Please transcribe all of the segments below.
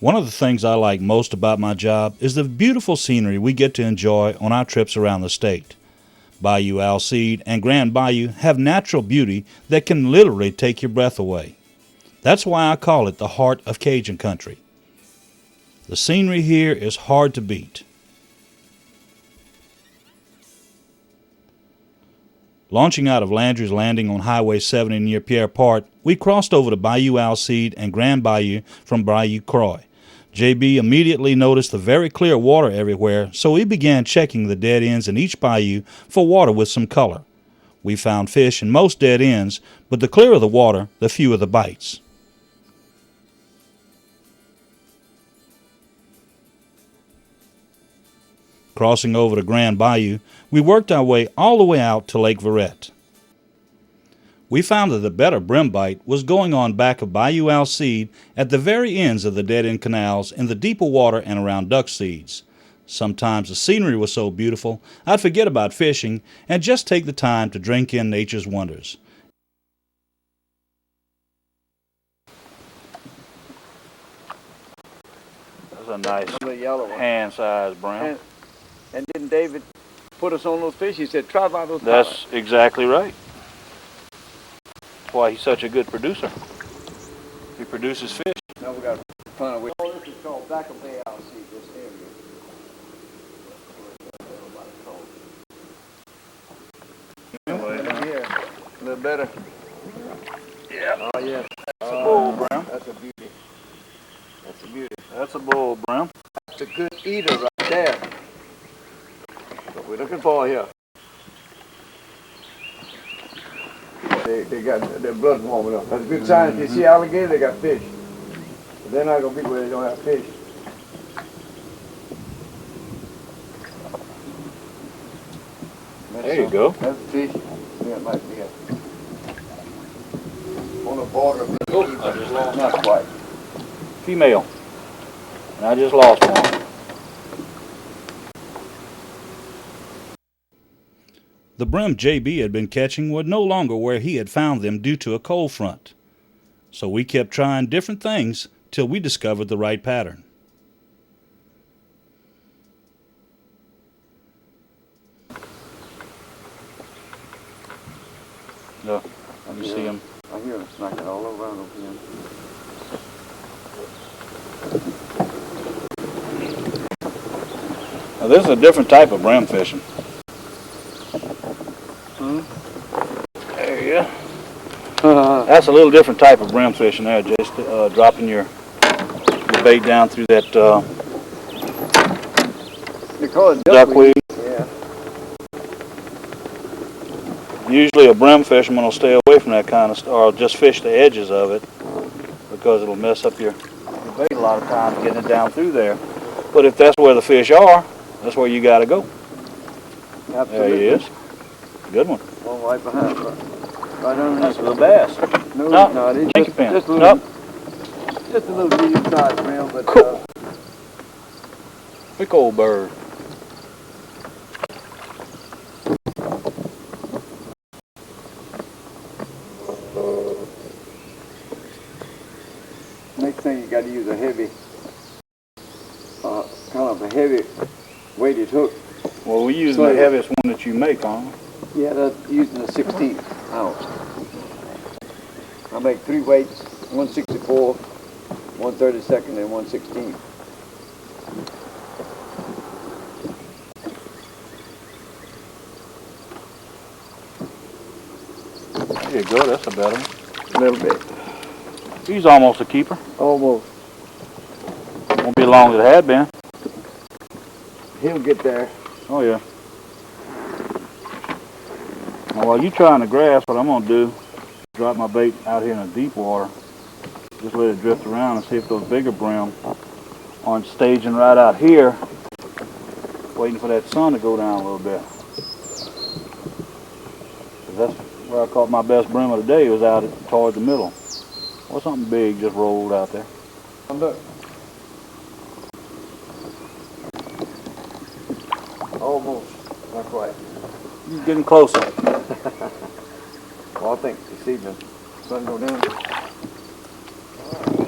One of the things I like most about my job is the beautiful scenery we get to enjoy on our trips around the state. Bayou Alcide and Grand Bayou have natural beauty that can literally take your breath away. That's why I call it the heart of Cajun country. The scenery here is hard to beat. Launching out of Landry's Landing on Highway 70 near Pierre Part, we crossed over to Bayou Alcide and Grand Bayou from Bayou Croix. JB immediately noticed the very clear water everywhere, so he began checking the dead ends in each bayou for water with some color. We found fish in most dead ends, but the clearer the water, the fewer the bites. Crossing over to Grand Bayou, we worked our way all the way out to Lake Verret. We found that the better brim bite was going on back of Bayou Alcide at the very ends of the dead-end canals in the deeper water and around duck seeds. Sometimes the scenery was so beautiful, I'd forget about fishing and just take the time to drink in nature's wonders. That's a nice hand-sized brim. And didn't David put us on those fish? He said, try by those. That's exactly right. That's why he's such a good producer. He produces fish. Now we got to find a way. Oh, this is called Bay Alcide, this area. Here, a little better. Yeah. Oh, yeah. That's a bull brim. That's a beauty. That's a beauty. That's a bull brim. That's a good eater right there. What we're looking for here. They got their blood warming up. That's a good sign. If you see alligator, they got fish. But they're not going to be where they don't have fish. There you go. That's a fish. Yeah, it might be on the border of the I just lost not quite. female. And I just lost one. The brim JB had been catching were no longer where he had found them due to a cold front. So we kept trying different things till we discovered the right pattern. No, let me see him. I hear him smacking all around over here. Now this is a different type of brim fishing. There you go. That's a little different type of brim fishing there, just dropping your bait down through that They call it duckweed. Yeah. Usually a brim fisherman will stay away from that kind of stuff, or just fish the edges of it, because it'll mess up your bait a lot of times getting it down through there. But if that's where the fish are, that's where you got to go. Absolutely. There he is. Good one. One right behind. Right underneath. That's a little bass. No, No, no, it's pinky pin. just a Nope. little, just a little medium-sized brim, but Cool. Big old bird. next thing you got to use a heavy, kind of a heavy weighted hook. Well, we're using the heaviest one that you make, huh? Yeah, that's using a 16 ounce. I make 3 weights, 164, 132nd, and 116. There you go, that's a better one. A little bit. He's almost a keeper. Almost. Won't be long as it had been. He'll get there. Oh yeah. Now, while you trying the grass, what I'm gonna do is drop my bait out here in the deep water. Just let it drift around and see if those bigger brim aren't staging right out here, waiting for that sun to go down a little bit. 'Cause that's where I caught my best brim of the day, was out toward the middle. Or something big just rolled out there. Look. Almost. Not quite. He's getting closer. Well, I think this evening, sun go down.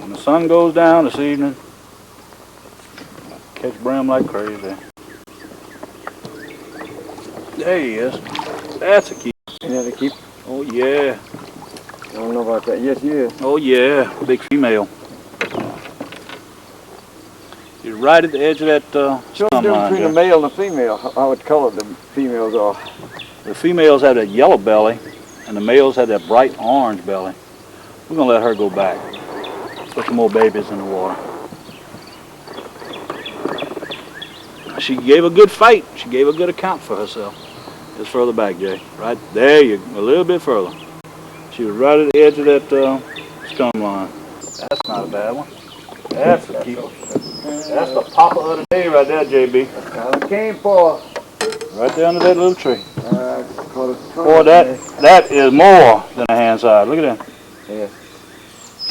When the sun goes down this evening, catch brim like crazy. There he is. That's a keeper. Yeah, they keep. Oh yeah. I don't know about that. Yes, he is. Oh yeah. Big female. He's right at the edge of that What's the scum difference line between there. the male and the female? How what color the females are? The females have that yellow belly, and the males have that bright orange belly. We're gonna let her go back. Put some more babies in the water. She gave a good fight. She gave a good account for herself. Just further back, Jay. Right there, you a little bit further. She was right at the edge of that scum line. That's not a bad one. That's the keeper. That's the papa of the day right there, JB. I came for. Right there under that little tree. Call it Boy, that is more than a hand size. Look at that. Yeah.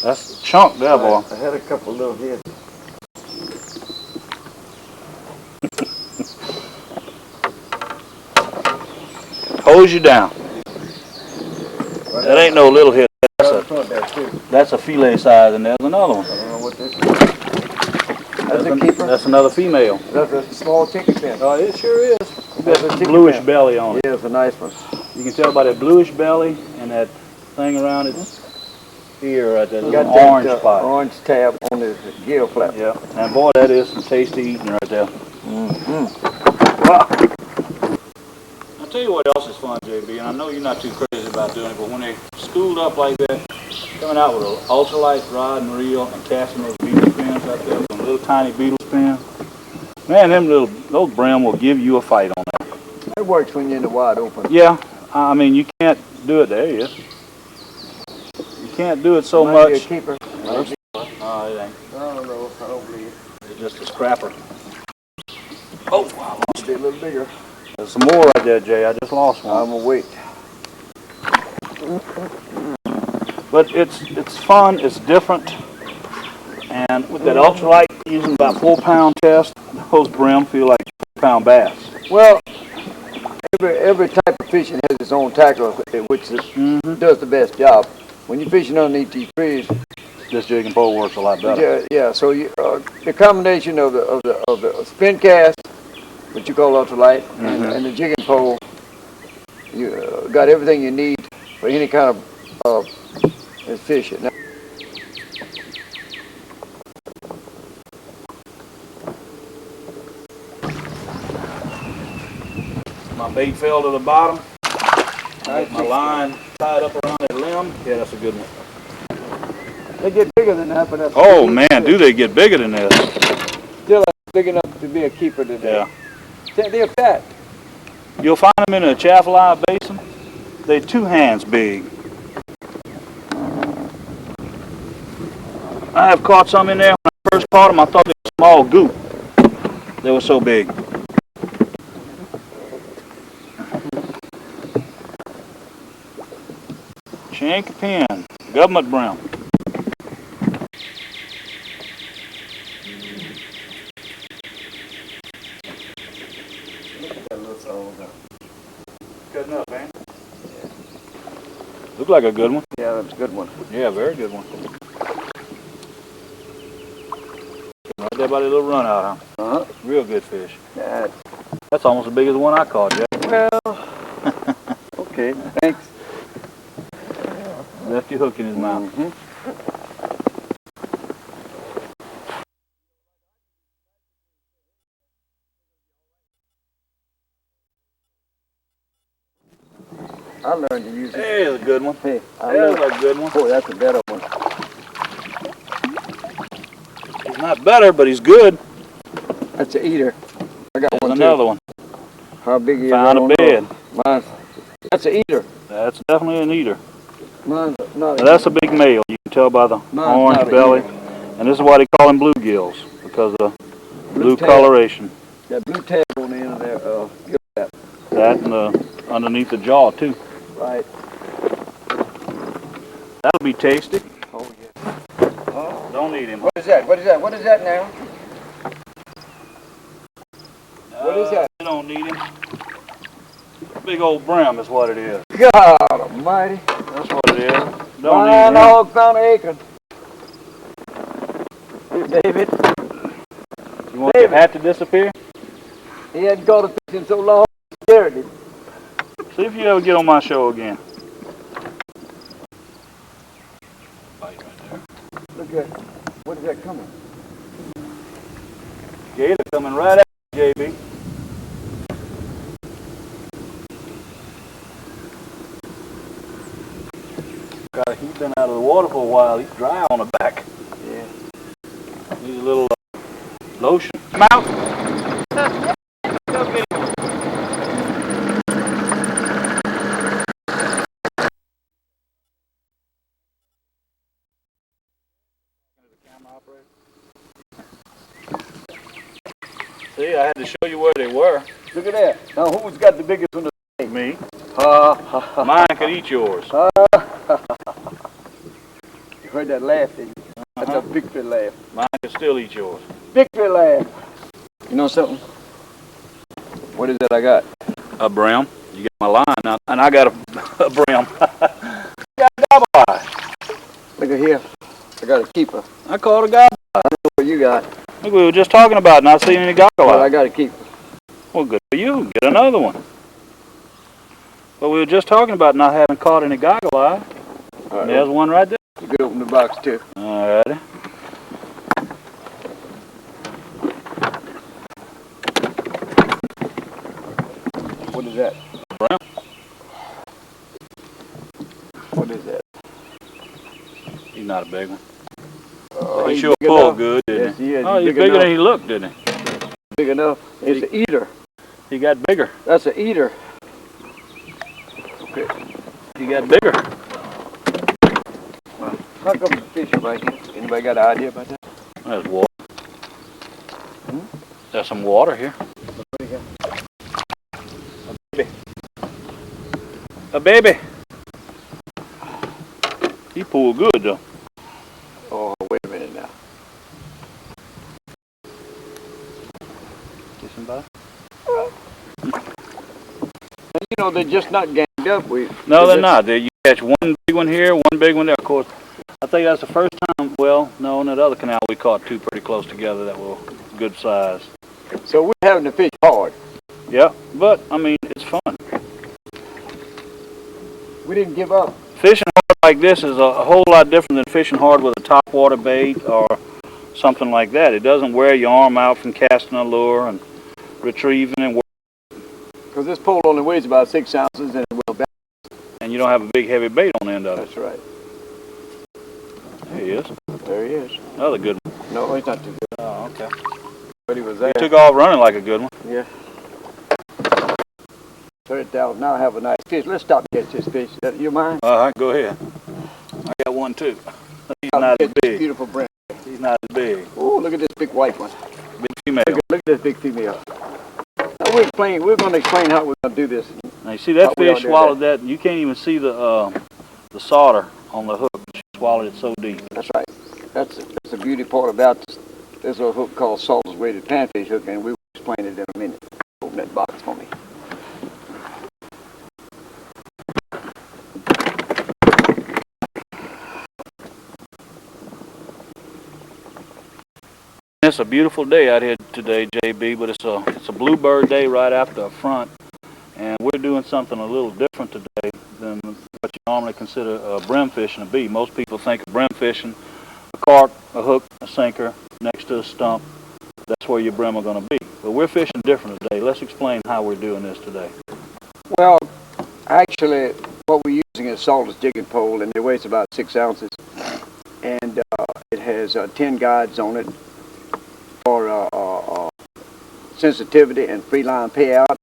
That's a chunk there, boy. I had a couple little heads. Hose you down. That ain't no little hit. That's a fillet size, and there's another one. I don't know what this is. That's a keeper? That's another female. That's a small chicken fin. Oh, it sure is. That's a Got chicken bluish fin. belly on it. Yeah, it's a nice one. You can tell by that bluish belly and that thing around its ear right there, that Got little orange that spot. orange tab on the gill flap. Yeah, and boy, that is some tasty eating right there. I'll tell you what else is fun, JB, and I know you're not too crazy about doing it, but when they schooled up like that, coming out with an ultralight rod and reel and casting those beetle spins out there, some little tiny beetle spins, man, those brim will give you a fight on that. It works when you're in the wide open. Yeah, I mean, you can't do it. There he is. You can't do it so Might be a much. keeper. No, it ain't. I don't know. I don't believe it. It's just a scrapper. Oh, wow. Be a little bigger. There's some more right there, Jay. I just lost one. I'm gonna wait. But it's fun. It's different. And with that ultralight, using about 4-pound test, those brim feel like 4-pound bass. Well, every type of fishing has its own tackle, which does the best job. When you're fishing underneath these trees, This jig and pole works a lot better. yeah. So you, the combination of the spin cast, which you call ultralight, and the jig and pole, you got everything you need for any kind of fishing. Now, My bait fell to the bottom. I got my line tied up around that limb. Yeah, that's a good one. they get bigger than that, but that's Oh man, do they get bigger than this? still big enough to be a keeper today. Yeah. They're fat. You'll find them in a Chaffalaya basin. They're 2 hands big. I have caught some in there. When I first caught them, I thought they were small goop. They were so big. Shank pin, government brim. Good enough, man. Look like a good one. Yeah, that's a good one. Yeah, very good one. Right there by the little run out, huh? Real good fish. Yeah. That's almost as big as the one I caught, Jack. Well, okay, thanks. Left your hook in his mouth. I learned to use it. There's a good one. Hey, There's a good one. Oh, that's a better one. He's not better, but he's good. That's an eater. I got There's one another too. one. How big is it? Found a bed. Mine's, that's an eater. That's definitely an eater. Mine's not Now, that's a big male. You can tell by the Mine's not orange an belly. eater. And this is why they call him bluegills, because of the blue tail. coloration. That blue tab on the end of there. Gill flap. That and underneath the jaw, too. Right. That'll be tasty. Oh, yeah. Don't need him. What is that? What is that? What is that now? What is that? You don't need him. Big old brim is what it is. God almighty. That's what it is. Don't Fine need him. hog found an acre. David. You want baby. Had to disappear? He hadn't caught a fish in so long, he scared him. See if you ever get on my show again. Bite right there. Look at, what is that coming? Gator coming right at you, JB. He's been out of the water for a while. He's dry on the back. Yeah. Needs a little lotion. Come out. Go get him. See, I had to show you where they were. Look at that. Now, who's got the biggest one? Me. Mine could eat yours. You heard that laugh, didn't you? That's a victory laugh. Mine could still eat yours. Victory laugh. You know something? What is that I got? A brim. You got my line now, and I got a brim. You got a gobble. Look at here. I got a keeper. I caught a gobble. I don't know what you got. Look, we were just talking about not seeing any goggle Well, I eyes. got a keeper. Well, good for you. Get another one. But we were just talking about not having caught any goggle eye. All right, There's one right there. you could open the box too. All righty. What is that? Brim. What is that? He's not a big one. Oh, He he's sure big pulled enough. good, didn't Yes, he? he is. Oh, he's He's bigger big than he looked, didn't he? Big enough. It's an eater. He got bigger. That's an eater. Okay. He got bigger. How come the fish right here? Anybody got an idea about that? There's water. There's some water here. What do you got? A baby. He pulled good though. Oh, wait a minute now. See somebody? You know, they're just not ganged up. No, they're not. You catch one big one here, one big one there. Of course, I think that's the first time. Well, no, in that other canal we caught two pretty close together that were good size. So we're having to fish hard. Yeah, but I mean it's fun. We didn't give up. Fishing hard like this is a whole lot different than fishing hard with a topwater bait or something like that. It doesn't wear your arm out from casting a lure and retrieving and Because this pole only weighs about 6 ounces and it will balance. and you don't have a big heavy bait on the end of it. That's right. There he is. There he is. Another good one. No, he's not too good. Oh, okay. But he was there. He took off running like a good one. Yeah. 30,000. Now I have a nice fish. Let's stop and catch this fish. Is that you mind? Go ahead. I got one too. He's not as Catch this big. beautiful brand. He's not as big. Oh, look at this big white one. Big female. Look at this big female. Now we're going to explain how we're going to do this. Now you see that How we all fish do swallowed that. You can't even see the solder on the hook. She swallowed it so deep. That's right. That's the beauty part about this. There's a hook called Salt's weighted panfish hook, and we will explain it in a minute. Open that box for me. It's a beautiful day out here today, JB, but it's a bluebird day right after a front, and we're doing something a little different today than what you normally consider brim fishing to be. Most people think of brim fishing, a cart, a hook, a sinker next to a stump. That's where your brim are going to be. But we're fishing different today. Let's explain how we're doing this today. Well, actually, what we're using is Salt's jigging pole, and it weighs about 6 ounces, and it has 10 guides on it for sensitivity and free line payout.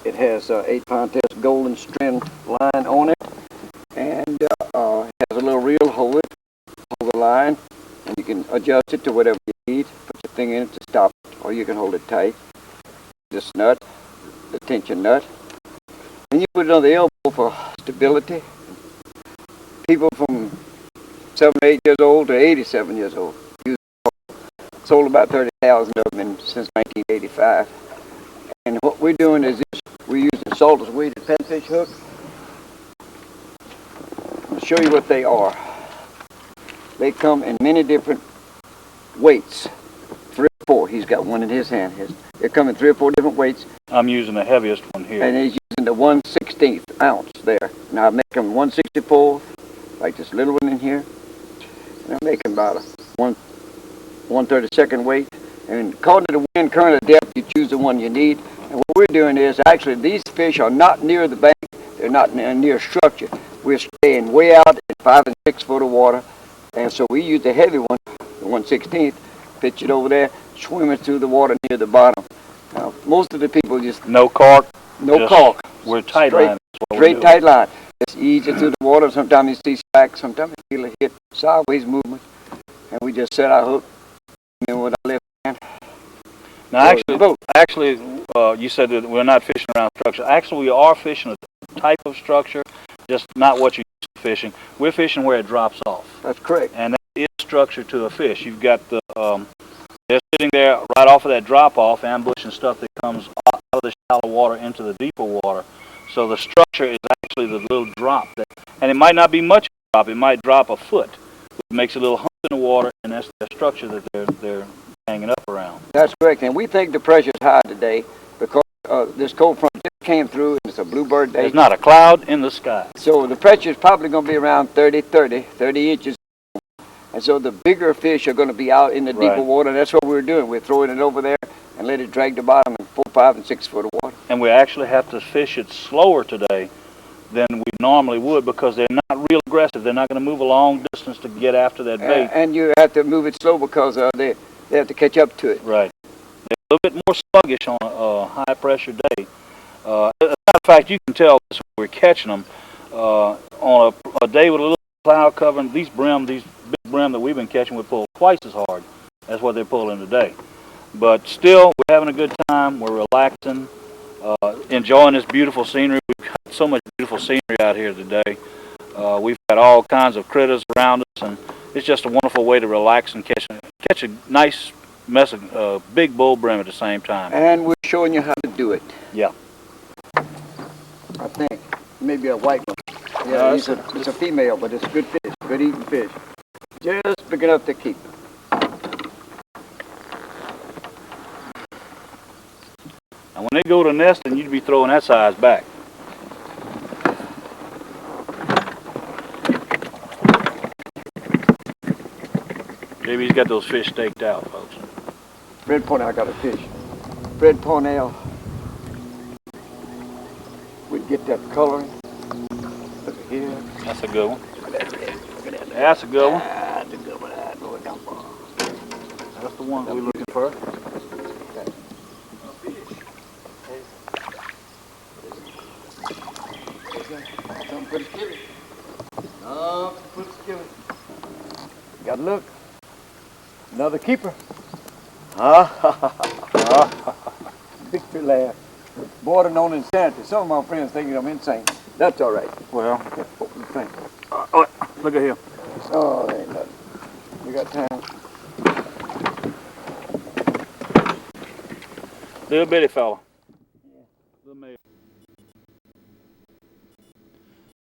It has 8-pound test golden strand line on it, and it has a little reel to hold the line, and you can adjust it to whatever you need. Put your thing in it to stop it, or you can hold it tight. This nut, the tension nut, and you put it on the elbow for stability. People from 7 or 8 years old to 87 years old use it. Sold about 30,000 of them since 1985. And what we're doing is this. We're using Salt's weighted panfish hook. I'll show you what they are. They come in many different weights. 3 4. He's got one in his hand. They're coming 3 or 4 different weights. I'm using the heaviest one here. And he's using the 1/16 ounce there. Now I make them 1/64, like this little one in here. And I make them about a 1/32 weight. And according to the wind current or depth, you choose the one you need. And what we're doing is, actually, these fish are not near the bank. They're not near structure. We're staying way out in 5 and 6 foot of water. And so we use the heavy one, the 1/16, pitch it over there, swimming through the water near the bottom. Now, most of the people just... No caulk? No caulk. We're tight line. Straight tight line. Just ease it through the water. Sometimes you see slack, sometimes you feel a hit, sideways movement. And we just set our hook, and then with our left hand. Now, actually, you said that we're not fishing around structure. Actually, we are fishing a type of structure, just not what you're used to fishing. We're fishing where it drops off. That's correct. And that is structure to a fish. You've got the, they're sitting there right off of that drop-off, ambushing stuff that comes out of the shallow water into the deeper water. So the structure is actually the little drop. And it might not be much drop. It might drop a foot, which makes a little hump in the water, and that's the structure that they're hanging up around. That's correct. And we think the pressure's high today because this cold front just came through, and it's a bluebird day. There's not a cloud in the sky. So the pressure is probably going to be around 30 inches. And so the bigger fish are going to be out in the deeper water. That's what we're doing. We're throwing it over there and let it drag the bottom in 4, 5, and 6 foot of water. And we actually have to fish it slower today than we normally would because they're not real aggressive. They're not going to move a long distance to get after that bait. And you have to move it slow because they have to catch up to it. Right. They're a little bit more sluggish on a high-pressure day. As a matter of fact, you can tell this when we're catching them. On a day with a little cloud covering, these big brim that we've been catching would pull twice as hard as what they're pulling today. But still, we're having a good time. We're relaxing, enjoying this beautiful scenery. We've got so much beautiful scenery out here today. We've got all kinds of critters around us, and it's just a wonderful way to relax and catch a nice mess of big bull brim at the same time. And we're showing you how to do it. Yeah. I think maybe a white one. Yeah, it's a female, but it's good fish, good eating fish. Just big enough to keep. And when they go to nesting, you'd be throwing that size back. JB's got those fish staked out, folks. Red Pornell, I got a fish. Red Pornell. We'd get that coloring. Look at here. That's a good one. Look at that. That's a good one. That's a good one. That's what I'm for. That's the one we're looking for. Something for the skillet. Something for the skillet. Gotta look. Another keeper. Big fish laugh. Bordering on insanity. Some of my friends think I'm insane. That's all right. Well, What do you think? look at here. Oh, there ain't nothing. We got time. Little bitty fella. Little male.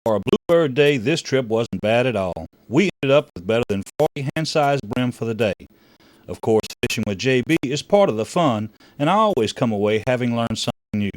For a bluebird day, this trip wasn't bad at all. We ended up with better than 40 hand-sized brim for the day. Of course, fishing with JB is part of the fun, and I always come away having learned something new.